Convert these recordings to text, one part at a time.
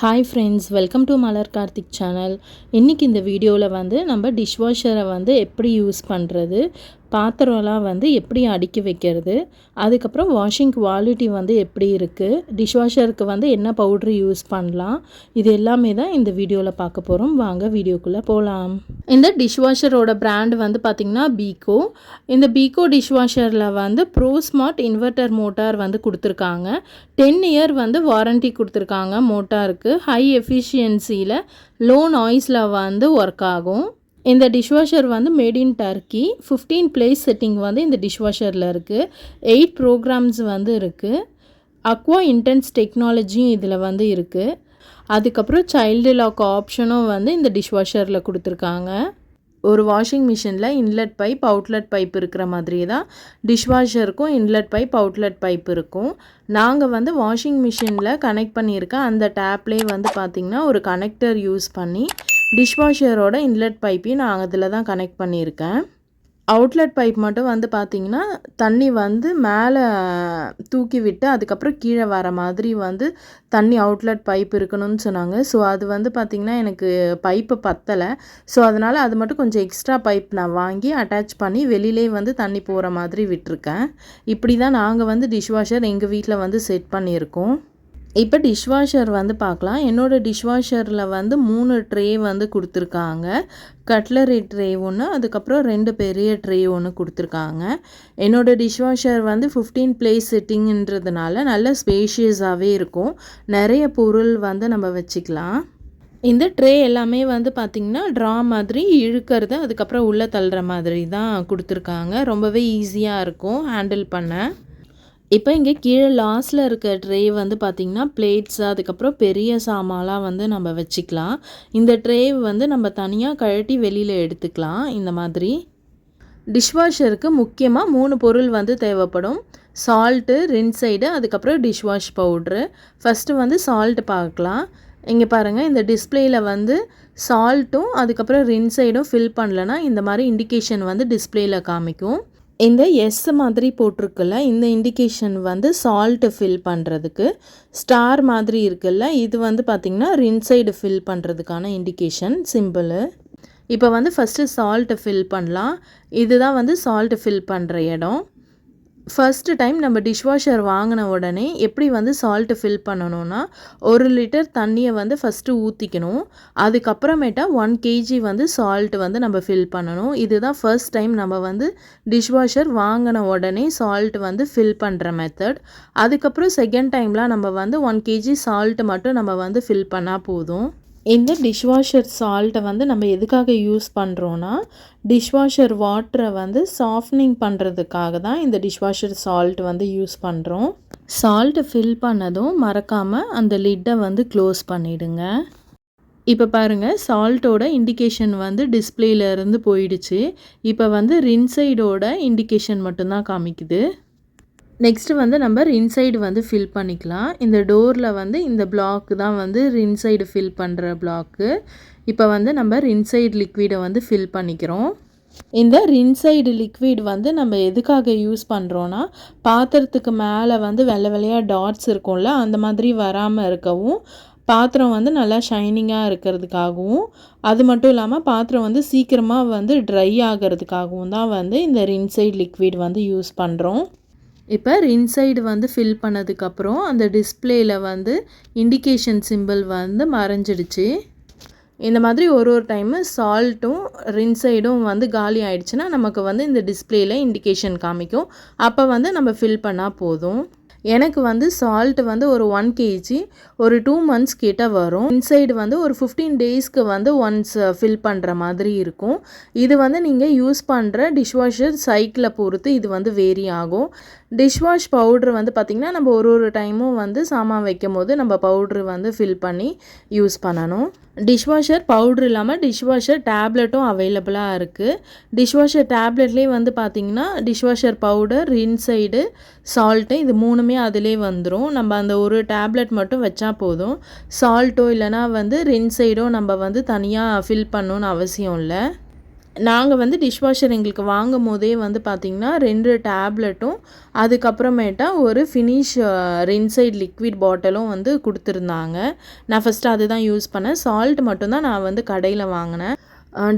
Hi friends, welcome to Malar Karthick channel. இன்னைக்கு இந்த வீடியோல வந்து நம்ம டிஷ்வாஷரை வந்து எப்படி யூஸ் பண்றது, பாத்திரம்லாம் வந்து எப்படி அடுக்கி வைக்கிறது, அதுக்கப்புறம் வாஷிங் குவாலிட்டி வந்து எப்படி இருக்கு, டிஷ்வாஷருக்கு வந்து என்ன பவுடர் யூஸ் பண்ணலாம், இது எல்லாமே தான் இந்த வீடியோல பார்க்க போறோம். வாங்க வீடியோக்குள்ள போலாம். இந்த டிஷ்வாஷரோட பிராண்ட் வந்து பாத்தீங்கன்னா Beko. இந்த Beko டிஷ்வாஷர்ல வந்து ப்ரோ ஸ்மார்ட் இன்வெர்ட்டர் மோட்டார் வந்து கொடுத்திருக்காங்க. 10 இயர் வந்து வாரண்டி கொடுத்திருக்காங்க மோட்டாருக்கு. ஹை எஃபிஷியன்சில லோ நாய்ஸ்ல வந்து ஒர்க் ஆகும். இந்த டிஷ்வாஷர் வந்து made in Turkey. 15 place setting வந்து இந்த டிஷ்வாஷரில் இருக்குது. 8 ப்ரோக்ராம்ஸ் வந்து இருக்குது. அக்வா இன்டென்ஸ் டெக்னாலஜியும் இதில் வந்து இருக்குது. அதுக்கப்புறம் சைல்டு லாக் ஆப்ஷனும் வந்து இந்த டிஷ்வாஷரில் கொடுத்துருக்காங்க. ஒரு வாஷிங் மிஷினில் இன்லெட் பைப் அவுட்லெட் பைப் இருக்கிற மாதிரி தான் டிஷ்வாஷருக்கும் இன்லெட் பைப் அவுட்லெட் பைப் இருக்கும். நாங்கள் வந்து வாஷிங் மிஷினில் கனெக்ட் பண்ணியிருக்க அந்த டேப்லேயே வந்து பார்த்திங்கன்னா ஒரு கனெக்டர் யூஸ் பண்ணி டிஷ்வாஷரோட இன்லெட் பைப்பையும் நான் அதில் தான் கனெக்ட் பண்ணியிருக்கேன். அவுட்லெட் பைப் மட்டும் வந்து பார்த்திங்கன்னா தண்ணி வந்து மேலே தூக்கி விட்டு அதுக்கப்புறம் கீழே வர மாதிரி வந்து தண்ணி அவுட்லெட் பைப் இருக்கணும்னு சொன்னாங்க. ஸோ அது வந்து பார்த்திங்கன்னா எனக்கு பைப்பு பத்தலை. ஸோ அதனால் அது மட்டும் கொஞ்சம் எக்ஸ்ட்ரா பைப் நான் வாங்கி அட்டாச் பண்ணி வெளியிலே வந்து தண்ணி போகிற மாதிரி விட்டுருக்கேன். இப்படி தான் நாங்கள் வந்து டிஷ்வாஷர் எங்கள் வீட்டில் வந்து செட் பண்ணியிருக்கோம். இப்போ டிஷ்வாஷர் வந்து பார்க்கலாம். என்னோடய டிஷ்வாஷரில் வந்து 3 ட்ரே வந்து கொடுத்துருக்காங்க. கட்லரி ட்ரே ஒன்று, அதுக்கப்புறம் 2 பெரிய ட்ரே ஒன்று கொடுத்துருக்காங்க. என்னோடய டிஷ்வாஷர் வந்து 15 பிளேஸ் செட்டிங்கிறதுனால நல்ல ஸ்பேஷியஸாகவே இருக்கும். நிறைய பொருள் வந்து நம்ம வச்சுக்கலாம். இந்த ட்ரே எல்லாமே வந்து பார்த்திங்கன்னா ட்ரா மாதிரி இழுக்கிறது, அதுக்கப்புறம் உள்ளே தள்ளுற மாதிரி தான் கொடுத்துருக்காங்க. ரொம்பவே ஈஸியாக இருக்கும் ஹேண்டில் பண்ண. இப்போ இங்கே கீழே லாஸ்ட்டில் இருக்க ட்ரே வந்து பார்த்திங்கன்னா பிளேட்ஸ், அதுக்கப்புறம் பெரிய சாமான்லாம் வந்து நம்ம வச்சுக்கலாம். இந்த ட்ரே வந்து நம்ம தனியாக கழட்டி வெளியில் எடுத்துக்கலாம். இந்த மாதிரி டிஷ்வாஷருக்கு முக்கியமாக 3 பொருள் வந்து தேவைப்படும். சால்ட்டு, ரின்சைடு, அதுக்கப்புறம் டிஷ்வாஷ் பவுட்ரு. ஃபஸ்ட்டு வந்து சால்ட்டு பார்க்கலாம். இங்கே பாருங்கள், இந்த டிஸ்பிளேயில் வந்து சால்ட்டும் அதுக்கப்புறம் ரின்சைடும் ஃபில் பண்ணலன்னா இந்த மாதிரி இண்டிகேஷன் வந்து டிஸ்பிளேயில் காமிக்கும். இந்த எஸ் மாதிரி போட்டிருக்குல்ல, இந்த இண்டிகேஷன் வந்து சால்ட்டு ஃபில் பண்ணுறதுக்கு. ஸ்டார் மாதிரி இருக்குல்ல, இது வந்து பார்த்திங்கன்னா ரின்சைடு ஃபில் பண்ணுறதுக்கான இண்டிகேஷன் சிம்பிள். இப்போ வந்து ஃபஸ்ட்டு சால்ட்டு ஃபில் பண்ணலாம். இதுதான் வந்து சால்ட்டு ஃபில் பண்ணுற இடம். ஃபஸ்ட்டு டைம் நம்ம டிஷ்வாஷர் வாங்கின உடனே எப்படி வந்து சால்ட்டு ஃபில் பண்ணணும்னா 1 லிட்டர் தண்ணியை வந்து ஃபஸ்ட்டு ஊற்றிக்கணும். அதுக்கப்புறமேட்டா 1 kg வந்து சால்ட் வந்து நம்ம ஃபில் பண்ணணும். இதுதான் ஃபர்ஸ்ட் டைம் நம்ம வந்து டிஷ்வாஷர் வாங்கின உடனே சால்ட் வந்து ஃபில் பண்ணுற மெத்தட். அதுக்கப்புறம் செகண்ட் டைம்லாம் நம்ம வந்து 1 kg சால்ட்டு மட்டும் நம்ம வந்து ஃபில் பண்ணால் போதும். இந்த டிஷ்வாஷர் சால்ட்டை வந்து நம்ம எதுக்காக யூஸ் பண்ணுறோன்னா டிஷ்வாஷர் வாட்டரை வந்து சாஃப்ட்னிங் பண்ணுறதுக்காக தான் இந்த டிஷ்வாஷர் சால்ட் வந்து யூஸ் பண்ணுறோம். சால்ட்டை ஃபில் பண்ணதும் மறக்காமல் அந்த லிட்டை வந்து க்ளோஸ் பண்ணிவிடுங்க. இப்போ பாருங்கள், சால்ட்டோட இண்டிகேஷன் வந்து டிஸ்பிளேலேருந்து போயிடுச்சு. இப்போ வந்து ரின்சைடோட இண்டிகேஷன் மட்டும்தான் காமிக்குது. நெக்ஸ்ட்டு வந்து நம்ம ரின்சைடு வந்து ஃபில் பண்ணிக்கலாம். இந்த டோரில் வந்து இந்த பிளாக்கு தான் வந்து ரின்சைடு ஃபில் பண்ணுற பிளாக்கு. இப்போ வந்து நம்ம ரின்சைடு லிக்விடை வந்து ஃபில் பண்ணிக்கிறோம். இந்த ரின்சைடு லிக்விட் வந்து நம்ம எதுக்காக யூஸ் பண்ணுறோன்னா பாத்திரத்துக்கு மேலே வந்து வெள்ளை வெள்ளையாக டாட்ஸ் இருக்கும்ல, அந்த மாதிரி வராமல் இருக்கவும், பாத்திரம் வந்து நல்லா ஷைனிங்காக இருக்கிறதுக்காகவும், அது மட்டும் இல்லாமல் பாத்திரம் வந்து சீக்கிரமாக வந்து ட்ரை ஆகிறதுக்காகவும் தான் வந்து இந்த ரின்சைடு லிக்விட் வந்து யூஸ் பண்ணுறோம். இப்போ ரின்சைடு வந்து ஃபில் பண்ணதுக்கப்புறம் அந்த டிஸ்பிளேயில் வந்து இண்டிகேஷன் சிம்பிள் வந்து மறைஞ்சிடுச்சு. இந்த மாதிரி ஒரு டைமு சால்ட்டும் ரின்சைடும் வந்து காலி ஆயிடுச்சுன்னா நமக்கு வந்து இந்த டிஸ்பிளேயில் இண்டிகேஷன் காமிக்கும். அப்போ வந்து நம்ம ஃபில் பண்ணால் போதும். எனக்கு வந்து சால்ட்டு வந்து ஒரு 1 kg ஒரு 2 months கிட்ட வரும். இன்சைடு வந்து ஒரு 15 டேஸ்க்கு வந்து ஒன்ஸ் ஃபில் பண்ணுற மாதிரி இருக்கும். இது வந்து நீங்கள் யூஸ் பண்ணுற டிஷ்வாஷர் சைக்கிளை பொறுத்து இது வந்து வேரி ஆகும். டிஷ்வாஷ் பவுட்ரு வந்து பார்த்திங்கன்னா நம்ம ஒரு டைமும் வந்து சாமான் வைக்கும் போது நம்ம பவுட்ரு வந்து ஃபில் பண்ணி யூஸ் பண்ணணும். டிஷ்வாஷர் பவுட்ரு இல்லாமல் டிஷ்வாஷர் டேப்லெட்டும் அவைலபிளாக இருக்குது. டிஷ்வாஷர் டேப்லெட்லேயே வந்து பார்த்திங்கன்னா டிஷ்வாஷர் பவுடர், ரின்சைடு, சால்ட்டு இது 3மே அதிலே வந்துடும். நம்ம அந்த ஒரு டேப்லெட் மட்டும் வச்சா போதும். சால்ட்டோ இல்லைனா வந்து ரின்சைடோ நம்ம வந்து தனியாக ஃபில் பண்ணணுன்னு அவசியம் இல்லை. நாங்கள் வந்து டிஷ்வாஷர் எங்களுக்கு வாங்கும் போதே வந்து பார்த்திங்கன்னா 2 டேப்லெட்டும் அதுக்கப்புறமேட்டா ஒரு ஃபினிஷ் ரின்சைட் லிக்விட் பாட்டிலும் வந்து கொடுத்துருந்தாங்க. நான் ஃபஸ்ட்டு அதுதான் யூஸ் பண்ணேன். சால்ட் மட்டும்தான் நான் வந்து கடையில் வாங்கினேன்.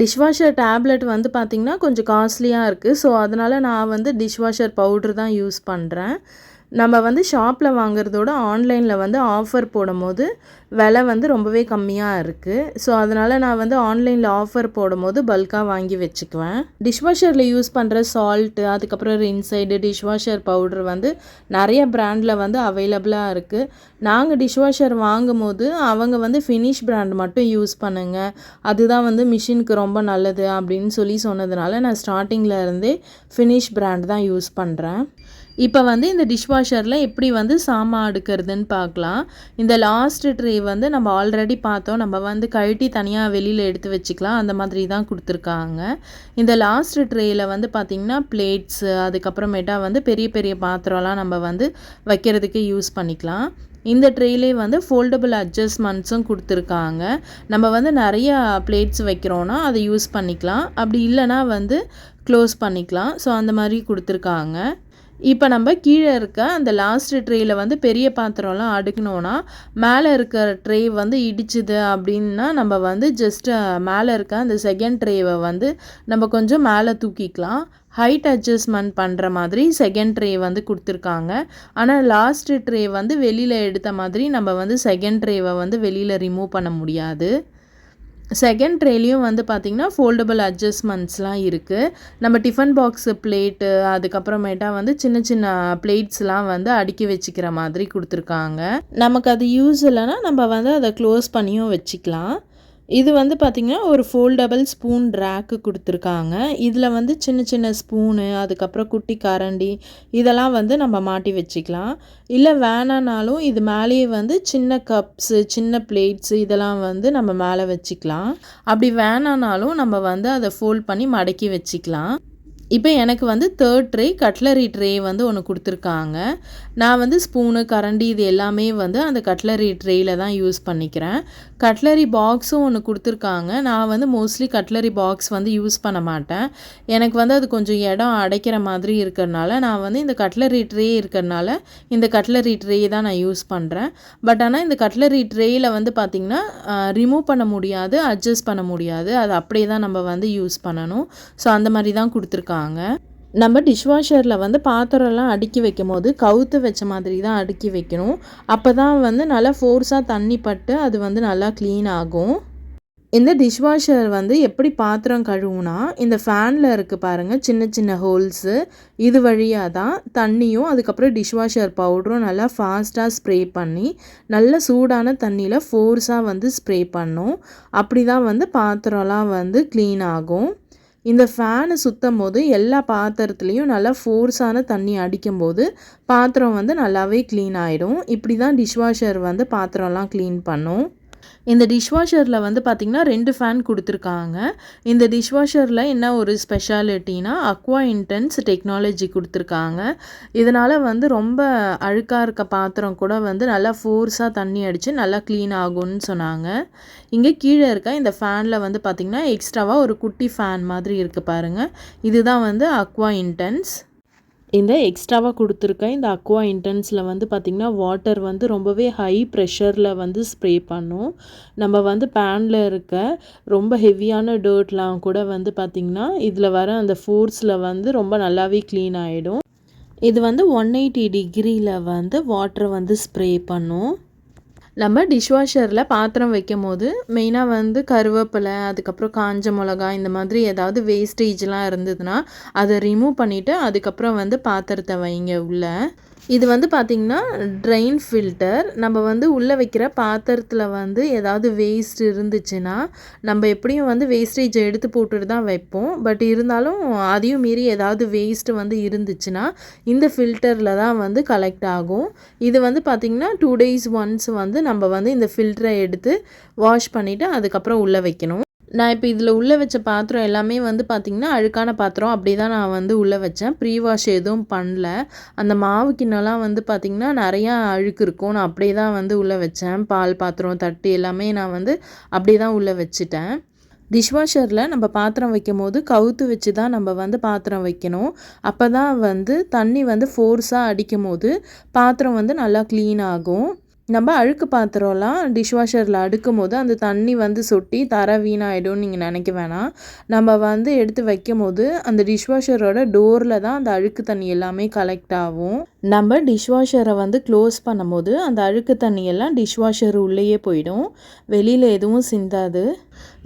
டிஷ்வாஷர் டேப்லெட் வந்து பார்த்திங்கன்னா கொஞ்சம் காஸ்ட்லியாக இருக்குது. ஸோ அதனால் நான் வந்து டிஷ்வாஷர் பவுட்ரு தான் யூஸ் பண்ணுறேன். நம்ம வந்து ஷாப்பில் வாங்குறதோட ஆன்லைனில் வந்து ஆஃபர் போடும்போது விலை வந்து ரொம்பவே கம்மியாக இருக்குது. ஸோ அதனால் நான் வந்து ஆன்லைனில் ஆஃபர் போடும்போது பல்காக வாங்கி வச்சுக்குவேன். டிஷ்வாஷரில் யூஸ் பண்ணுற சால்ட்டு, அதுக்கப்புறம் ரின்சைடு, டிஷ்வாஷர் பவுட்ரு வந்து நிறைய பிராண்டில் வந்து அவைலபிளாக இருக்குது. நாங்கள் டிஷ்வாஷர் வாங்கும் போது அவங்க வந்து ஃபினிஷ் பிராண்ட் மட்டும் யூஸ் பண்ணுங்கள், அதுதான் வந்து மிஷினுக்கு ரொம்ப நல்லது அப்படின்னு சொன்னதுனால நான் ஸ்டார்டிங்கில் இருந்தே ஃபினிஷ் பிராண்ட் தான் யூஸ் பண்ணுறேன். இப்போ வந்து இந்த டிஷ்வாஷரில் எப்படி வந்து சாமான் அடுக்கிறதுன்னு பார்க்கலாம். இந்த லாஸ்ட் ட்ரே வந்து நம்ம ஆல்ரெடி பார்த்தோம். நம்ம வந்து கழட்டி தனியாக வெளியில் எடுத்து வச்சுக்கலாம், அந்த மாதிரி தான் கொடுத்துருக்காங்க. இந்த லாஸ்ட் ட்ரேயில் வந்து பார்த்திங்கன்னா பிளேட்ஸு, அதுக்கப்புறமேட்டா வந்து பெரிய பெரிய பாத்திரம்லாம் நம்ம வந்து வைக்கிறதுக்கு யூஸ் பண்ணிக்கலாம். இந்த ட்ரேலே வந்து ஃபோல்டபுள் அட்ஜஸ்ட்மெண்ட்ஸும் கொடுத்துருக்காங்க. நம்ம வந்து நிறையா பிளேட்ஸ் வைக்கிறோன்னா அதை யூஸ் பண்ணிக்கலாம், அப்படி இல்லைனா வந்து க்ளோஸ் பண்ணிக்கலாம். ஸோ அந்த மாதிரி கொடுத்துருக்காங்க. இப்போ நம்ம கீழே இருக்க அந்த லாஸ்ட் ட்ரேயில் வந்து பெரிய பாத்திரம்லாம் அடுக்கணுன்னா மேலே இருக்கிற ட்ரே வந்து இடிச்சுது அப்படின்னா நம்ம வந்து ஜஸ்ட்டு மேலே இருக்க அந்த செகண்ட் ட்ரேவை வந்து நம்ம கொஞ்சம் மேலே தூக்கிக்கலாம். ஹைட் அட்ஜஸ்ட்மெண்ட் பண்ணுற மாதிரி செகண்ட் ட்ரே வந்து கொடுத்துருக்காங்க. ஆனால் லாஸ்ட் ட்ரே வந்து வெளியில் எடுத்த மாதிரி நம்ம வந்து செகண்ட் ட்ரேவை வந்து வெளியில் ரிமூவ் பண்ண முடியாது. செகண்ட் ட்ரேலையும் வந்து பார்த்திங்கன்னா ஃபோல்டபுள் அட்ஜஸ்ட்மெண்ட்ஸ்லாம் இருக்குது. நம்ம டிஃபன் பாக்ஸு பிளேட்டு, அதுக்கப்புறமேட்டா வந்து சின்ன சின்ன பிளேட்ஸ்லாம் வந்து அடுக்கி வச்சுக்கிற மாதிரி கொடுத்துருக்காங்க. நமக்கு அது யூஸ் இல்லைன்னா நம்ம வந்து அதை க்ளோஸ் பண்ணியும் வச்சுக்கலாம். இது வந்து பார்த்திங்கன்னா ஒரு ஃபோல்டபுள் ஸ்பூன் ரேக்கு கொடுத்துருக்காங்க. இதில் வந்து சின்ன சின்ன ஸ்பூனு, அதுக்கப்புறம் குட்டி கரண்டி இதெல்லாம் வந்து நம்ம மாட்டி வச்சுக்கலாம். இல்லை வேணானாலும் இது மேலேயே வந்து சின்ன கப்ஸு, சின்ன பிளேட்ஸு இதெல்லாம் வந்து நம்ம மேலே வச்சுக்கலாம். அப்படி வேணானாலும் நம்ம வந்து அதை ஃபோல்ட் பண்ணி மடக்கி வச்சுக்கலாம். இப்போ எனக்கு வந்து தேர்ட் ட்ரே கட்லரி ட்ரே வந்து ஒன்று கொடுத்துருக்காங்க. நான் வந்து ஸ்பூனு, கரண்டி இது எல்லாமே வந்து அந்த கட்லரி ட்ரேயில் தான் யூஸ் பண்ணிக்கிறேன். கட்லரி பாக்ஸும் ஒன்று கொடுத்துருக்காங்க. நான் வந்து மோஸ்ட்லி கட்லரி பாக்ஸ் வந்து யூஸ் பண்ண மாட்டேன். எனக்கு வந்து அது கொஞ்சம் இடம் அடைக்கிற மாதிரி இருக்கிறனால நான் வந்து இந்த கட்லரி ட்ரே இருக்கிறனால இந்த கட்லரி ட்ரே தான் நான் யூஸ் பண்ணுறேன். பட் ஆனால் இந்த கட்லரி ட்ரேயில் வந்து பார்த்திங்கன்னா ரிமூவ் பண்ண முடியாது, அட்ஜஸ்ட் பண்ண முடியாது. அது அப்படியே தான் நம்ம வந்து யூஸ் பண்ணணும். ஸோ அந்த மாதிரி தான் கொடுத்துருக்காங்க. நம்ம டிஷ்வாஷரில் வந்து பாத்திரம்லாம் அடுக்கி வைக்கும் போது கவுத்து வச்ச மாதிரி தான் அடுக்கி வைக்கணும். அப்போ தான் வந்து நல்லா ஃபோர்ஸாக தண்ணி பட்டு அது வந்து நல்லா க்ளீன் ஆகும். இந்த டிஷ்வாஷர் வந்து எப்படி பாத்திரம் கழுவுனா, இந்த ஃபேனில் இருக்குது பாருங்கள் சின்ன சின்ன ஹோல்ஸு, இது வழியாக தான் தண்ணியும் அதுக்கப்புறம் டிஷ்வாஷர் பவுடரும் நல்லா ஃபாஸ்ட்டாக ஸ்ப்ரே பண்ணி நல்ல சூடான தண்ணியில் ஃபோர்ஸாக வந்து ஸ்ப்ரே பண்ணும். அப்படி தான் வந்து பாத்திரம்லாம் வந்து க்ளீன் ஆகும். இந்த ஃபேனு சுற்றும் போது எல்லா பாத்திரத்துலேயும் நல்லா ஃபோர்ஸான தண்ணி அடிக்கும்போது பாத்திரம் வந்து நல்லாவே க்ளீன் ஆகிடும். இப்படி தான் டிஷ்வாஷர் வந்து பாத்திரம்லாம் க்ளீன் பண்ணும். இந்த டிஷ்வாஷரில் வந்து பார்த்திங்கன்னா 2 ஃபேன் கொடுத்துருக்காங்க. இந்த டிஷ்வாஷரில் என்ன ஒரு ஸ்பெஷாலிட்டினா அக்வா இன்டென்ஸ் டெக்னாலஜி கொடுத்துருக்காங்க. இதனால் வந்து ரொம்ப அழுக்காக இருக்க பாத்திரம் கூட வந்து நல்லா ஃபோர்ஸாக தண்ணி அடித்து நல்லா க்ளீன் ஆகும்னு சொன்னாங்க. இங்கே கீழே இருக்க இந்த ஃபேனில் வந்து பார்த்திங்கன்னா எக்ஸ்ட்ராவாக ஒரு குட்டி ஃபேன் மாதிரி இருக்குது பாருங்கள், இதுதான் வந்து அக்வா இன்டென்ஸ். இந்த எக்ஸ்ட்ராவாக கொடுத்துருக்க இந்த அக்வா இன்டென்ஸில் வந்து பார்த்திங்கன்னா வாட்டர் வந்து ரொம்பவே ஹை ப்ரெஷரில் வந்து ஸ்ப்ரே பண்ணும். நம்ம வந்து பேனில் இருக்க ரொம்ப ஹெவியான டர்ட்லாம் கூட வந்து பார்த்திங்கன்னா இதில் வர அந்த ஃபோர்ஸில் வந்து ரொம்ப நல்லாவே க்ளீன் ஆகிடும். இது வந்து 180 டிகிரியில் வந்து வாட்டரை வந்து ஸ்ப்ரே பண்ணும். நம்ம டிஷ்வாஷரில் பாத்திரம் வைக்கும் போது மெயினாக வந்து கருவேப்பிலை, அதுக்கப்புறம் காஞ்ச மிளகா இந்த மாதிரி ஏதாவது வேஸ்டேஜ்லாம் இருந்ததுன்னா அதை ரிமூவ் பண்ணிவிட்டு அதுக்கப்புறம் வந்து பாத்திரத்தை வைங்க உள்ள. இது வந்து பார்த்திங்கன்னா ட்ரெயின் ஃபில்டர். நம்ம வந்து உள்ளே வைக்கிற பாத்திரத்தில் வந்து ஏதாவது வேஸ்ட் இருந்துச்சுன்னா நம்ம எப்படியும் வந்து வேஸ்டேஜை எடுத்து போட்டுட்டு தான் வைப்போம். பட் இருந்தாலும் அதையும் மீறி ஏதாவது வேஸ்ட்டு வந்து இருந்துச்சுன்னா இந்த ஃபில்டரில் தான் வந்து கலெக்ட் ஆகும். இது வந்து பார்த்திங்கன்னா 2 days ஒன்ஸ் வந்து நம்ம வந்து இந்த ஃபில்டரை எடுத்து வாஷ் பண்ணிவிட்டு அதுக்கப்புறம் உள்ளே வைக்கணும். நான் இப்போ இதில் உள்ளே வச்ச பாத்திரம் எல்லாமே வந்து பார்த்திங்கன்னா அழுக்கான பாத்திரம், அப்படி தான் நான் வந்து உள்ளே வச்சேன். ப்ரீ வாஷ் எதுவும் பண்ணல. அந்த மாவு கிண்ணம்லாம் வந்து பார்த்திங்கன்னா நிறையா அழுக்கு இருக்கும். நான் அப்படியே தான் வந்து உள்ளே வச்சேன். பால் பாத்திரம், தட்டு எல்லாமே நான் வந்து அப்படியே தான் உள்ளே வச்சுட்டேன். டிஷ்வாஷரில் நம்ம பாத்திரம் வைக்கும்போது கவுத்து வச்சு தான் நம்ம வந்து பாத்திரம் வைக்கணும். அப்போ தான் வந்து தண்ணி வந்து ஃபோர்ஸாக அடிக்கும் போது பாத்திரம் வந்து நல்லா க்ளீன் ஆகும். நம்ம அழுக்கு பாத்திரம்லாம் டிஷ்வாஷரில் அடுக்கும் போது அந்த தண்ணி வந்து சொட்டி தர வீணாயிடும்னு நீங்கள் நினைக்க வேணாம். நம்ம வந்து எடுத்து வைக்கும் போது அந்த டிஷ்வாஷரோட டோரில் தான் அந்த அழுக்கு தண்ணி எல்லாமே கலெக்ட் ஆகும். நம்ம டிஷ்வாஷரை வந்து க்ளோஸ் பண்ணும்போது அந்த அழுக்கு தண்ணியெல்லாம் டிஷ்வாஷர் உள்ளேயே போயிடும், வெளியில் எதுவும் சிந்தாது.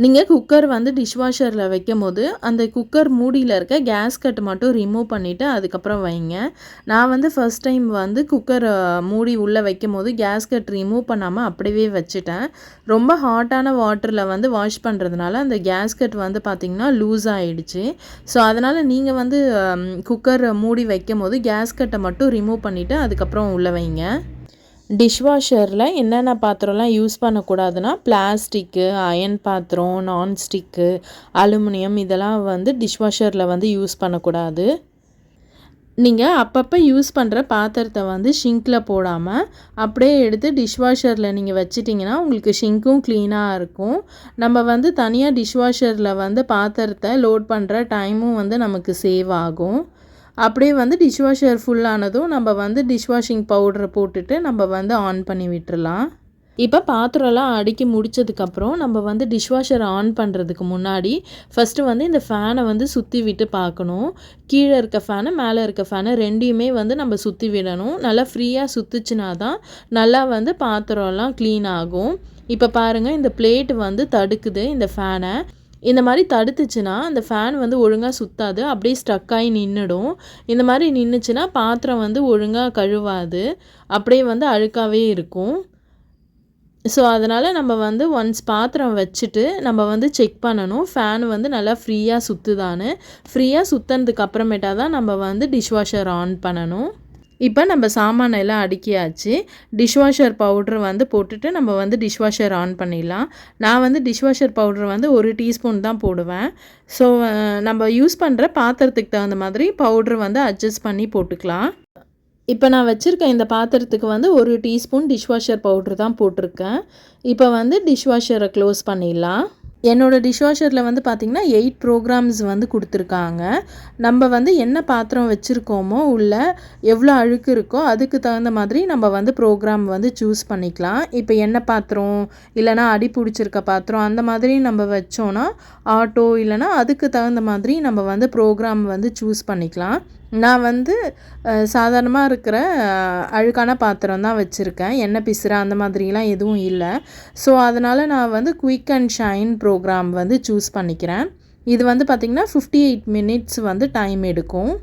நீங்கள் குக்கர் வந்து டிஷ்வாஷரில் வைக்கும் போது அந்த குக்கர் மூடியில் இருக்க கேஸ் கட் மட்டும் ரிமூவ் பண்ணிவிட்டு அதுக்கப்புறம் வைங்க. நான் வந்து ஃபர்ஸ்ட் டைம் வந்து குக்கர் மூடி உள்ளே வைக்கும் போது கேஸ் கட் ரிமூவ் பண்ணாமல் அப்படியே வச்சுட்டேன். ரொம்ப ஹாட்டான வாட்டரில் வந்து வாஷ் பண்ணுறதுனால அந்த கேஸ் கட் வந்து பார்த்திங்கன்னா லூஸ் ஆகிடுச்சு. ஸோ அதனால் நீங்கள் வந்து குக்கர் மூடி வைக்கும் போது கேஸ் கட்டை மட்டும் ரிமூவ் பண்ணிவிட்டு அதுக்கப்புறம் உள்ளே வைங்க. டிஷ்வாஷரில் என்னென்ன பாத்திரம்லாம் யூஸ் பண்ணக்கூடாதுன்னா பிளாஸ்டிக்கு, அயன் பாத்திரம், நான்ஸ்டிக்கு, அலுமினியம் இதெல்லாம் வந்து டிஷ்வாஷரில் வந்து யூஸ் பண்ணக்கூடாது. நீங்கள் அப்பப்போ யூஸ் பண்ணுற பாத்திரத்தை வந்து ஷிங்கில் போடாமல் அப்படியே எடுத்து டிஷ்வாஷரில் நீங்கள் வச்சிட்டிங்கன்னா உங்களுக்கு ஷிங்க்கும் க்ளீனாக இருக்கும். நம்ம வந்து தனியாக டிஷ்வாஷரில் வந்து பாத்திரத்தை லோட் பண்ணுற டைமும் வந்து நமக்கு சேவ் ஆகும். அப்படியே வந்து டிஷ்வாஷர் ஃபுல்லானதும் நம்ம வந்து டிஷ்வாஷிங் பவுடரை போட்டுட்டு நம்ம வந்து ஆன் பண்ணி விட்டுறலாம். இப்போ பாத்திரம்லாம் அடுக்கி முடித்ததுக்கப்புறம் நம்ம வந்து டிஷ்வாஷர் ஆன் பண்ணுறதுக்கு முன்னாடி ஃபஸ்ட்டு வந்து இந்த ஃபேனை வந்து சுற்றி விட்டு பார்க்கணும். கீழே இருக்க ஃபேனு மேலே இருக்க ஃபேனு ரெண்டையுமே வந்து நம்ம சுற்றி விடணும். நல்லா ஃப்ரீயாக சுற்றுச்சுனா தான் நல்லா வந்து பாத்திரம்லாம் க்ளீன் ஆகும். இப்போ பாருங்கள், இந்த பிளேட் வந்து தடுக்குது இந்த ஃபேனை. இந்த மாதிரி தடுத்துச்சுன்னா அந்த ஃபேன் வந்து ஒழுங்காக சுற்றாது, அப்படியே ஸ்டக்காகி நின்றுடும். இந்த மாதிரி நின்றுச்சுன்னா பாத்திரம் வந்து ஒழுங்காக கழுவாது, அப்படியே வந்து அழுக்காகவே இருக்கும். ஸோ அதனால் நம்ம வந்து ஒன்ஸ் பாத்திரம் வச்சுட்டு நம்ம வந்து செக் பண்ணணும் ஃபேன் வந்து நல்லா ஃப்ரீயாக சுற்றுதான்னு. ஃப்ரீயாக சுற்றுனதுக்கு அப்புறமேட்டா தான் நம்ம வந்து டிஷ்வாஷர் ஆன் பண்ணணும். இப்போ நம்ம சாமானெல்லாம் அடுக்கியாச்சு. டிஷ்வாஷர் பவுட்ரு வந்து போட்டுட்டு நம்ம வந்து டிஷ்வாஷர் ஆன் பண்ணிடலாம். நான் வந்து டிஷ்வாஷர் பவுட்ரு வந்து 1 டீஸ்பூன் தான் போடுவேன். ஸோ நம்ம யூஸ் பண்ணுற பாத்திரத்துக்கு தகுந்த மாதிரி பவுட்ரு வந்து அட்ஜஸ்ட் பண்ணி போட்டுக்கலாம். இப்போ நான் வச்சுருக்க இந்த பாத்திரத்துக்கு வந்து 1 டீஸ்பூன் டிஷ்வாஷர் பவுட்ரு தான் போட்டிருக்கேன். இப்போ வந்து டிஷ்வாஷரை க்ளோஸ் பண்ணிடலாம். என்னோடய டிஷ்வாஷரில் வந்து பார்த்திங்கன்னா 8 ப்ரோக்ராம்ஸ் வந்து கொடுத்துருக்காங்க. நம்ம வந்து என்ன பாத்திரம் வச்சுருக்கோமோ உள்ளே எவ்வளோ அழுக்கு இருக்கோ அதுக்கு தகுந்த மாதிரி நம்ம வந்து ப்ரோக்ராம் வந்து சூஸ் பண்ணிக்கலாம். இப்போ எண்ணெய் பாத்திரம் இல்லைனா அடி பிடிச்சிருக்க பாத்திரம் அந்த மாதிரி நம்ம வச்சோன்னா ஆட்டோ இல்லைனா அதுக்கு தகுந்த மாதிரி நம்ம வந்து ப்ரோக்ராம் வந்து சூஸ் பண்ணிக்கலாம். நான் வந்து சாதாரணமாக இருக்கிற அழுக்கான பாத்திரம் தான் வச்சுருக்கேன். எண்ணெய் பிசுற அந்த மாதிரிலாம் எதுவும் இல்லை. ஸோ அதனால் நான் வந்து குயிக் அண்ட் ஷைன் ப்ரோக்ராம் வந்து சூஸ் பண்ணிக்கிறேன். இது வந்து பார்த்திங்கன்னா 58 மினிட்ஸ் வந்து டைம் எடுக்கும்.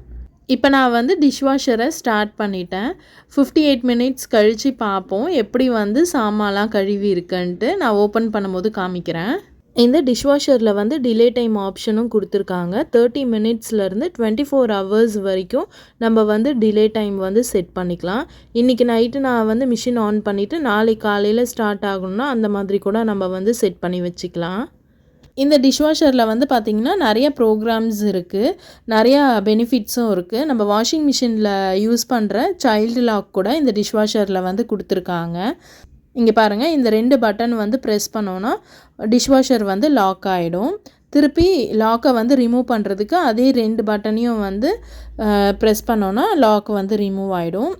இப்போ நான் வந்து டிஷ்வாஷரை ஸ்டார்ட் பண்ணிட்டேன். 58 மினிட்ஸ் கழித்து பார்ப்போம் எப்படி வந்து சாமான்லாம் கழுவி இருக்குன்ட்டு. நான் ஓப்பன் பண்ணும்போது காமிக்கிறேன். இந்த டிஷ்வாஷரில் வந்து டிலே டைம் ஆப்ஷனும் கொடுத்துருக்காங்க. 30 மினிட்ஸ்லேருந்து 24 ஹவர்ஸ் வரைக்கும் நம்ம வந்து டிலே டைம் வந்து செட் பண்ணிக்கலாம். இன்றைக்கி நைட்டு நான் வந்து மிஷின் ஆன் பண்ணிவிட்டு நாளைக்கு காலையில் ஸ்டார்ட் ஆகணும்னா அந்த மாதிரி கூட நம்ம வந்து செட் பண்ணி வச்சுக்கலாம். இந்த டிஷ்வாஷரில் வந்து பார்த்திங்கன்னா நிறைய ப்ரோக்ராம்ஸ் இருக்குது, நிறையா பெனிஃபிட்ஸும் இருக்குது. நம்ம வாஷிங் மிஷினில் யூஸ் பண்ணுற சைல்டு லாக் கூட இந்த டிஷ்வாஷரில் வந்து கொடுத்துருக்காங்க. இங்கே பாருங்கள், இந்த 2 பட்டன் வந்து ப்ரெஸ் பண்ணோன்னா டிஷ்வாஷர் வந்து லாக் ஆகிடும். திருப்பி லாக்கை வந்து ரிமூவ் பண்ணுறதுக்கு அதே 2 பட்டனையும் வந்து ப்ரெஸ் பண்ணோன்னா லாக் வந்து ரிமூவ் ஆகிடும்.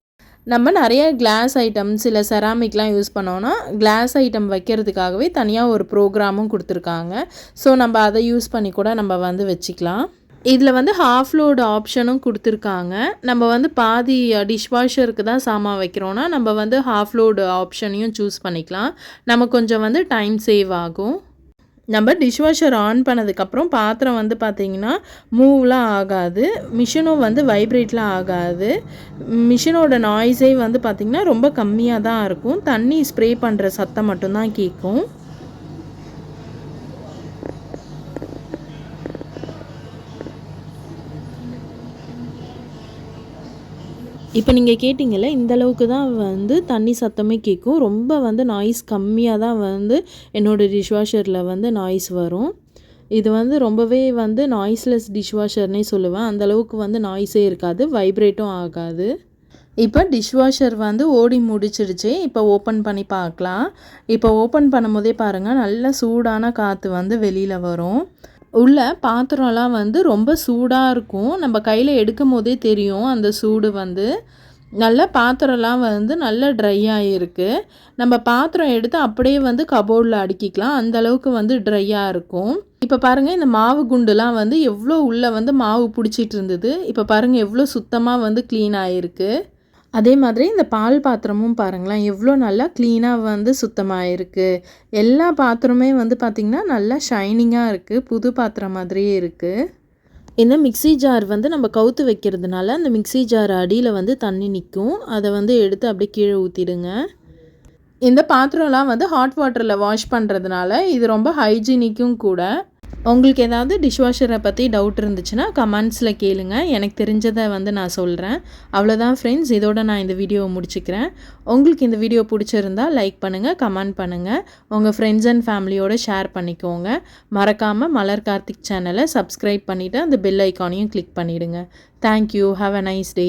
நம்ம நிறைய கிளாஸ் ஐட்டம்ஸ் இல்லை செராமிக்லாம் யூஸ் பண்ணோன்னா கிளாஸ் ஐட்டம் வைக்கிறதுக்காகவே தனியாக ஒரு ப்ரோக்ராமும் கொடுத்துருக்காங்க. ஸோ நம்ம அதை யூஸ் பண்ணி கூட நம்ம வந்து வச்சுக்கலாம். இதில் வந்து ஹாஃப் லோடு ஆப்ஷனும் கொடுத்துருக்காங்க. நம்ம வந்து பாதி டிஷ்வாஷருக்கு தான் சாமான் வைக்கிறோன்னா நம்ம வந்து ஹாஃப் லோடு ஆப்ஷனையும் சூஸ் பண்ணிக்கலாம். நம்ம கொஞ்சம் வந்து டைம் சேவ் ஆகும். நம்ம டிஷ்வாஷர் ஆன் பண்ணதுக்கப்புறம் பாத்திரம் வந்து பார்த்திங்கன்னா மூவ்லாம் ஆகாது, மிஷினும் வந்து வைப்ரேட்லாம் ஆகாது. மிஷினோட நாய்ஸே வந்து பார்த்திங்கன்னா ரொம்ப கம்மியாக தான் இருக்கும். தண்ணி ஸ்ப்ரே பண்ணுற சத்தம் மட்டும்தான் கேட்கும். இப்போ நீங்கள் கேட்டிங்கல்ல, இந்தளவுக்கு தான் வந்து தண்ணி சத்தமே கேட்கும். ரொம்ப வந்து நாய்ஸ் கம்மியாக தான் வந்து என்னோடய டிஷ்வாஷரில் வந்து நாய்ஸ் வரும். இது வந்து ரொம்பவே வந்து நாய்ஸ்லெஸ் டிஷ்வாஷர்னே சொல்லுவேன். அந்தளவுக்கு வந்து நாய்ஸே இருக்காது, வைப்ரேட்டும் ஆகாது. இப்போ டிஷ்வாஷர் வந்து ஓடி முடிச்சிடுச்சு. இப்போ ஓப்பன் பண்ணி பார்க்கலாம். இப்போ ஓப்பன் பண்ணும்போதே பாருங்கள், நல்ல சூடான காற்று வந்து வெளியில் வரும். உள்ள பாத்திரம்லாம் வந்து ரொம்ப சூடாக இருக்கும். நம்ம கையில் எடுக்கும் போதே தெரியும் அந்த சூடு வந்து. நல்ல பாத்திரம்லாம் வந்து நல்லா ட்ரை ஆகிருக்கு. நம்ம பாத்திரம் எடுத்து அப்படியே வந்து கபோர்டில் அடுக்கிக்கலாம். அந்தளவுக்கு வந்து ட்ரையாக இருக்கும். இப்போ பாருங்கள், இந்த மாவு குண்டுலாம் வந்து எவ்வளோ உள்ளே வந்து மாவு பிடிச்சிட்டு இருந்தது. இப்போ பாருங்கள் எவ்வளோ சுத்தமாக வந்து க்ளீன் ஆகிருக்கு. அதே மாதிரி இந்த பால் பாத்திரமும் பாருங்களேன், எவ்வளோ நல்லா க்ளீனாக வந்து சுத்தமாக இருக்குது. எல்லா பாத்திரமே வந்து பார்த்திங்கன்னா நல்லா ஷைனிங்காக இருக்குது. புது பாத்திரம் மாதிரியே இருக்குது. இந்த மிக்ஸி ஜார் வந்து நம்ம கவுத்து வைக்கிறதுனால அந்த மிக்ஸி ஜார் அடியில் வந்து தண்ணி நிற்கும். அதை வந்து எடுத்து அப்படியே கீழே ஊற்றிடுங்க. இந்த பாத்திரம்லாம் வந்து ஹாட் வாட்டரில் வாஷ் பண்ணுறதுனால இது ரொம்ப ஹைஜீனிக்கும் கூட. உங்களுக்கு ஏதாவது டிஷ்வாஷரை பற்றி டவுட் இருந்துச்சுன்னா கமெண்ட்ஸில் கேளுங்க. எனக்கு தெரிஞ்சதை வந்து நான் சொல்கிறேன். அவ்வளோதான் ஃப்ரெண்ட்ஸ், இதோட நான் இந்த வீடியோவை முடிச்சுக்கிறேன். உங்களுக்கு இந்த வீடியோ பிடிச்சிருந்தா லைக் பண்ணுங்கள், கமெண்ட் பண்ணுங்கள், உங்கள் ஃப்ரெண்ட்ஸ் அண்ட் ஃபேமிலியோடு ஷேர் பண்ணிக்கோங்க. மறக்காமல் மலர் கார்த்திக் சேனலை சப்ஸ்கிரைப் பண்ணிவிட்டு அந்த பெல் ஐக்கானையும் கிளிக் பண்ணிவிடுங்க. Thank you. Have a nice day.